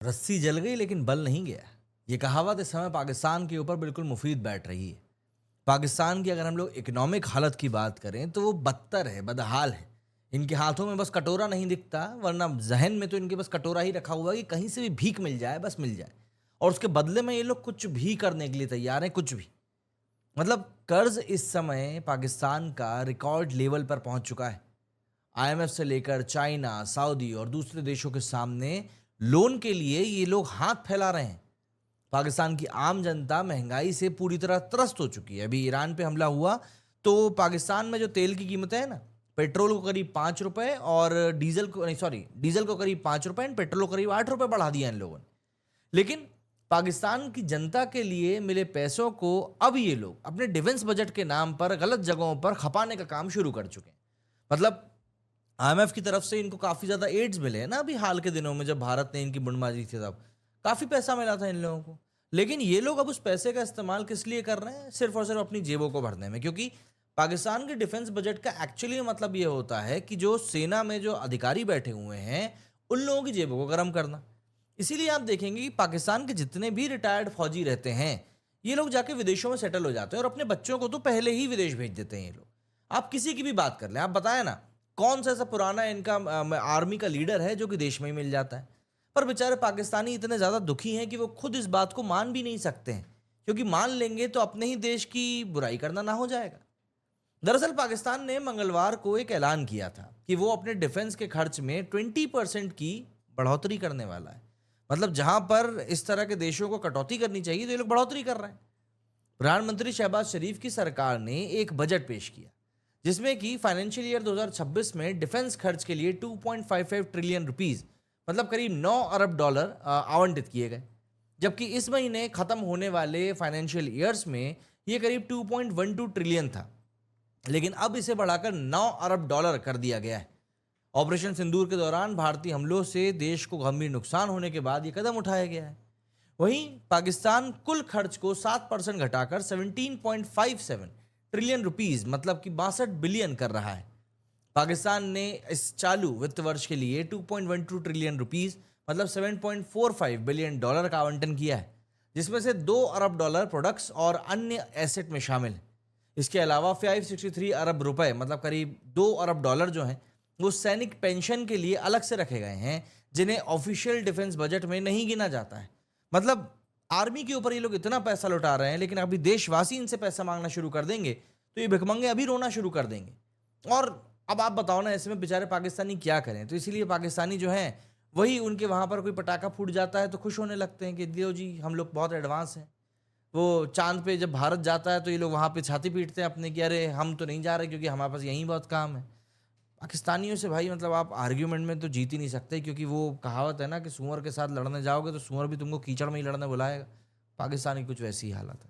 रस्सी जल गई लेकिन बल नहीं गया। ये कहावत इस समय पाकिस्तान के ऊपर बिल्कुल मुफीद बैठ रही है। पाकिस्तान की अगर हम लोग इकोनॉमिक हालत की बात करें तो वो बदतर है, बदहाल है। इनके हाथों में बस कटोरा नहीं दिखता, वरना जहन में तो इनके बस कटोरा ही रखा हुआ है कि कहीं से भी भीख मिल जाए, बस मिल जाए। और उसके बदले में ये लोग कुछ भी करने के लिए तैयार हैं, कुछ भी। मतलब कर्ज इस समय पाकिस्तान का रिकॉर्ड लेवल पर पहुंच चुका है। आईएमएफ से लेकर चाइना, सऊदी और दूसरे देशों के सामने लोन के लिए ये लोग हाथ फैला रहे हैं। पाकिस्तान की आम जनता महंगाई से पूरी तरह त्रस्त हो चुकी है। अभी ईरान पे हमला हुआ तो पाकिस्तान में जो तेल की कीमतें हैं ना, पेट्रोल को करीब 5 रुपए और डीजल को नहीं, सॉरी, डीजल को करीब 5 रुपए एंड पेट्रोल को करीब 8 रुपए बढ़ा दिया इन लोगों ने। लेकिन पाकिस्तान की जनता के लिए मिले पैसों को अब ये लोग अपने डिफेंस बजट के नाम पर गलत जगहों पर खपाने का काम शुरू कर चुके हैं। मतलब आईएमएफ की तरफ से इनको काफी ज्यादा एड्स मिले हैं ना, अभी हाल के दिनों में जब भारत ने इनकी बुंडबाजी थी तब काफी पैसा मिला था इन लोगों को। लेकिन ये लोग अब उस पैसे का इस्तेमाल किस लिए कर रहे हैं? सिर्फ और सिर्फ अपनी जेबों को भरने में। क्योंकि पाकिस्तान के डिफेंस बजट का एक्चुअली मतलब ये होता है कि जो सेना में जो अधिकारी बैठे हुए हैं उन लोगों की जेबों को गर्म करना। इसीलिए आप देखेंगे कि पाकिस्तान के जितने भी रिटायर्ड फौजी रहते हैं ये लोग जाके विदेशों में सेटल हो जाते हैं और अपने बच्चों को तो पहले ही विदेश भेज देते हैं ये लोग। आप किसी की भी बात कर लें, आप बताएं ना कौन सा ऐसा पुराना इनका आर्मी का लीडर है जो कि देश में ही मिल जाता है। पर बेचारे पाकिस्तानी इतने ज़्यादा दुखी हैं कि वो खुद इस बात को मान भी नहीं सकते हैं, क्योंकि मान लेंगे तो अपने ही देश की बुराई करना ना हो जाएगा। दरअसल पाकिस्तान ने मंगलवार को एक ऐलान किया था कि वो अपने डिफेंस के खर्च में 20% की बढ़ोतरी करने वाला है। मतलब जहां पर इस तरह के देशों को कटौती करनी चाहिए तो ये लोग बढ़ोतरी कर रहे हैं। प्रधानमंत्री शहबाज शरीफ की सरकार ने एक बजट पेश किया जिसमें कि फाइनेंशियल ईयर 2026 में डिफेंस खर्च के लिए 2.55 ट्रिलियन रुपीस, मतलब करीब 9 अरब डॉलर आवंटित किए गए। जबकि इस महीने खत्म होने वाले फाइनेंशियल ईयर्स में ये करीब 2.12 ट्रिलियन था, लेकिन अब इसे बढ़ाकर 9 अरब डॉलर कर दिया गया है। ऑपरेशन सिंदूर के दौरान भारतीय हमलों से देश को गंभीर नुकसान होने के बाद यह कदम उठाया गया है। वहीं पाकिस्तान कुल खर्च को 7% घटाकर 17.57 ट्रिलियन रुपीस, मतलब कि 62 बिलियन कर रहा है। पाकिस्तान ने इस चालू वित्त वर्ष के लिए 2.12 ट्रिलियन रुपीस, मतलब 7.45 बिलियन डॉलर का आवंटन किया है, जिसमें से 2 अरब डॉलर प्रोडक्ट्स और अन्य एसेट में शामिल है। इसके अलावा 563 अरब रुपए, मतलब करीब 2 अरब डॉलर जो हैं वो सैनिक पेंशन के लिए अलग से रखे गए हैं, जिन्हें ऑफिशियल डिफेंस बजट में नहीं गिना जाता है। मतलब आर्मी के ऊपर ये लोग इतना पैसा लुटा रहे हैं, लेकिन अभी देशवासी इनसे पैसा मांगना शुरू कर देंगे तो ये भिखमंगे अभी रोना शुरू कर देंगे। और अब आप बताओ ना, ऐसे में बेचारे पाकिस्तानी क्या करें? तो इसीलिए पाकिस्तानी जो हैं वही, उनके वहां पर कोई पटाखा फूट जाता है तो खुश होने लगते हैं कि दियो जी, हम लोग बहुत एडवांस हैं। वो चांद पे जब भारत जाता है तो ये लोग वहां पे छाती पीटते हैं अपने कि अरे हम तो नहीं जा रहे क्योंकि हमारे पास यहीं बहुत काम है। पाकिस्तानियों से भाई मतलब आप आर्ग्यूमेंट में तो जीत ही नहीं सकते, क्योंकि वो कहावत है ना कि सूअर के साथ लड़ने जाओगे तो सूअर भी तुमको कीचड़ में ही लड़ने बुलाएगा। पाकिस्तान की कुछ वैसी ही हालत है।